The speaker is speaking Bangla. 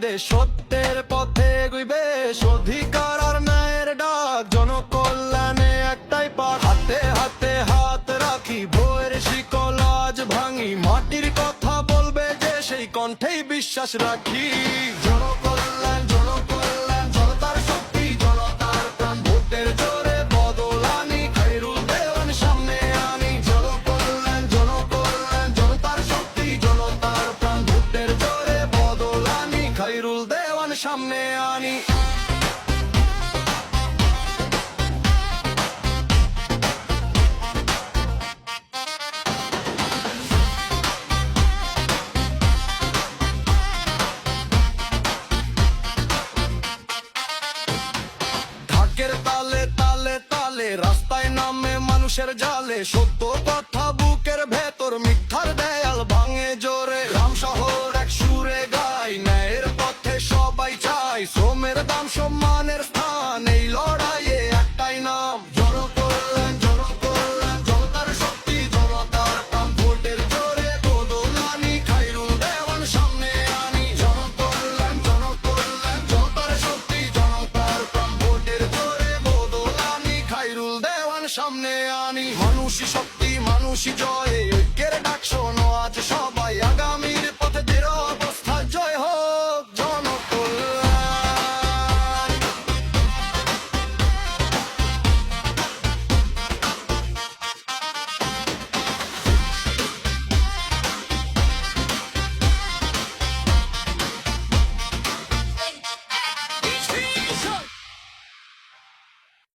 দেশ সত্যের পথে এগোইবে, অধিকার আর ন্যায়ের ডাক জনকল্যাণে একটাই পাঠ। হাতে হাতে হাত রাখি, বইয়ের শিকল আজ ভাঙি, মাটির কথা বলবে যে সেই কণ্ঠেই বিশ্বাস রাখি। জনকল্যাণ জনকল্যাণ, জনতার শক্তি জনতার প্রাণ, ভোটের জোরে বদল আনি, খায়রুল দেওয়ান সামনে আনি। জনকল্যাণ জনকল্যাণ, জনতার শক্তি জনতার প্রাণ, ভোটের জোরে বদল আনি, খায়রুল দেওয়ান সামনে আনি। ঢাকের তালে তালে তালে রাস্তায় নামে মানুষের জালে, সত্য